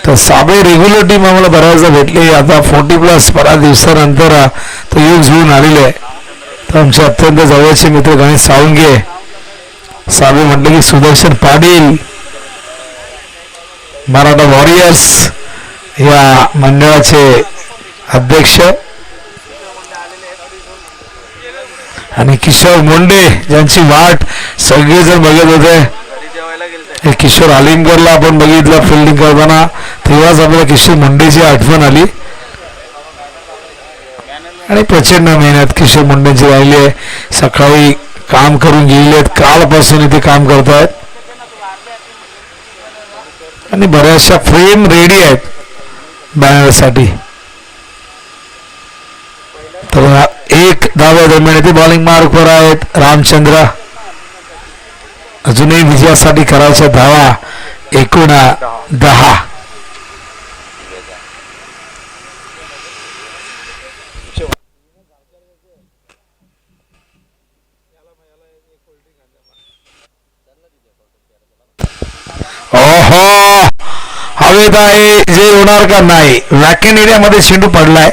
तर साबळे रेग्युलर टीम आम्हाला बऱ्याचदा भेटली. आता 40+ बऱ्याच दिवसानंतर तो योग जुळून आलेले आहे. तर आमचे अत्यंत जवळचे मित्र गणेश सावंगे, साबळे म्हटले की सुदर्शन पाटील, मराठा वॉरियर्स या मंडळाचे अध्यक्ष, आणि किशोर मुंडे ज्यांची वाट सगळेजण बघत होते. किशोर आलिमगरला आपण बघितलं फिल्डिंग करताना, तेव्हाच आपल्याला किशोर मुंडेची आठवण आली. आणि प्रचंड मेहनत किशोर मुंडेंची राहिली आहे. सकाळी काम करून गेलेत, कालपासून इथे काम करतायत आणि बऱ्याचशा फ्रेम रेडी आहेत बॅनरसाठी. तर 1 धावा दरम्यान इथे बॉलिंग मार्कवर आहेत रामचंद्र. अजूनही विजयासाठी करायच्या धावा एकूण 10. ओहो, हवेत आहे, जे होणार का नाही. वॅकेंट एरियामध्ये चेंडू पडलाय.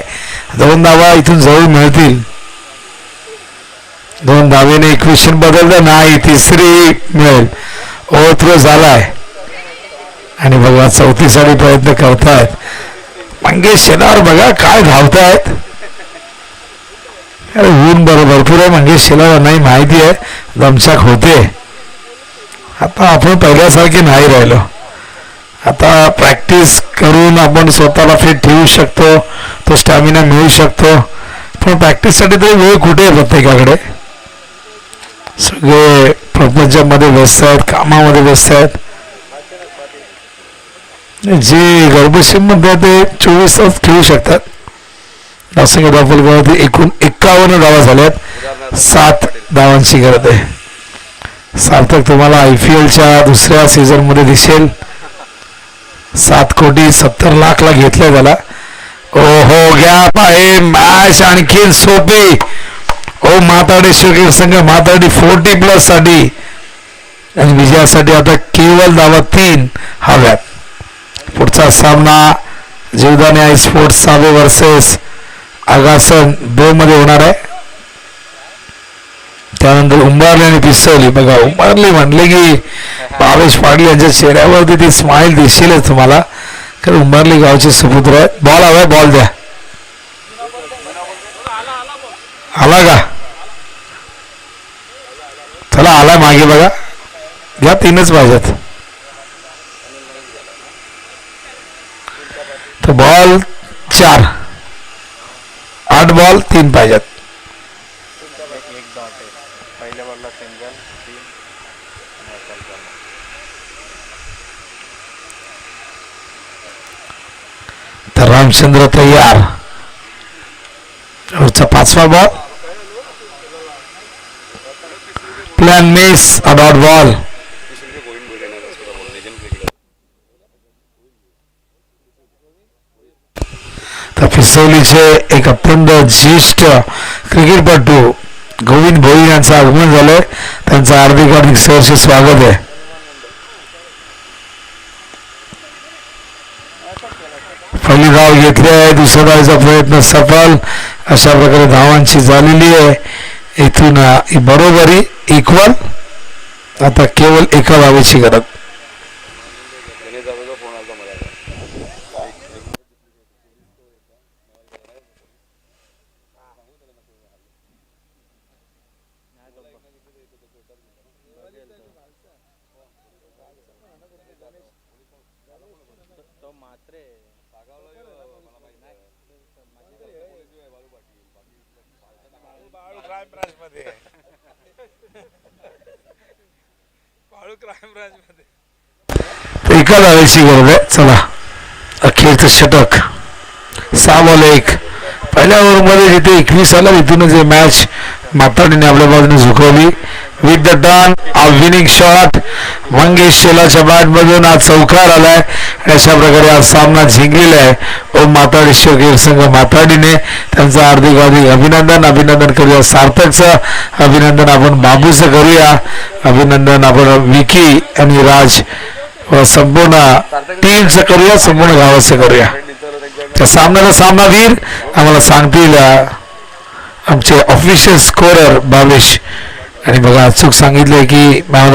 2 धावा इथून जवळ मिळतील. 2 धावेने इक्वेशन बदललं नाही, तिसरी मिळेल. ओव्हरथ्रो झालाय आणि बघा 34साठी प्रयत्न करतायत मंगेश शेलार. बघा काय धावतायत. अरे ऊन भरपूर आहे. मंगेश शेलार नाही माहिती आहे दमछाक होते. आता आपण पहिल्यासारखे नाही राहिलो. आता प्रॅक्टिस करून आपण स्वतःला फिट ठेवू शकतो, तो स्टॅमिना मिळू शकतो. पण प्रॅक्टिससाठी तरी वेळ कुठे आहे प्रत्येकाकडे. सगळे प्रपंचामध्ये व्यस्त आहेत, कामामध्ये व्यस्त आहेत. जे गर्भश्रीमध्ये ते 24 तास खेळू शकतात. नाशिक दाफलगावात एकूण 51 धावा झाल्यात. 7 धावांची गरज आहे. सार्थक तुम्हाला IPLच्या दुसऱ्या सीझनमध्ये दिसेल. 7,70,00,000 घेतलं त्याला. ओहो, गॅप आहे. मॅच आणखीन सोपी. ओ माताडेश्वर संघ माताडी 40+ साठी आणि विजयासाठी आता केवळ धावा 3 हव्यात. पुढचा सामना Jivdani I sports save versus Agasan 2 मध्ये होणार आहे. त्यानंतर उंबारली आणि पिसवली. बघा उंबारली म्हटले की भावेश पाटील यांच्या चेहऱ्यावरती ती स्माईल दिसेलच तुम्हाला, कारण उंबारली गावचे सुपुत्र आहेत. बॉल हवाय, बॉल द्या. आला का? चला आला मागे बघा, घ्या. 3च पाहिजेत. तर बॉल 4, 8 बॉल 3 पाहिजेत. तर रामचंद्र तयार. पुढचा 5वा ball. Plan miss, dot ball. तर फिसवलीचे एक अत्यंत ज्येष्ठ क्रिकेटपटू गोविंद भोई यांचं आगमन झालंय. त्यांचं हार्दिक सहर्ष स्वागत आहे. पहिली धाव घेतली आहे. दुसऱ्या धावेचा प्रयत्न सफल. अशा प्रकारे धावांची झालेली आहे. इथून बरोबरी इक्वल. आता केवळ 1 धावेची गरज. बाळू क्राईम ब्रांच मध्ये बाळू क्राईम ब्रांच मध्ये एका धावेची गरज आहे. चला अखेरचं षटक 6 बॉल 1. पहिल्या ओव्हरमध्ये जिथे 21 आला तिथूनच हे मॅच माताडीने आपल्या बाजूने झुकवली. With the turn winning shot Mangesh शेलाच्या बॅटमधून आज चौकार आलाय आणि अशा प्रकारे आज सामना जिंकलेला आहे ओम माताडी क्रिकेट संघ माताडीने. त्यांचं हार्दिक अभिनंदन करूया. सार्थकचं अभिनंदन आपण बाबूचं करूया. अभिनंदन आपण विकी आणि राज व संपूर्ण टीमचं करूया, संपूर्ण गावाचं करूया. त्या सामन्याचा सामनावीर आम्हाला सांगतील आमचे ऑफिशियल स्कोरर भावेश. आणि बघा अचूक सांगितलंय की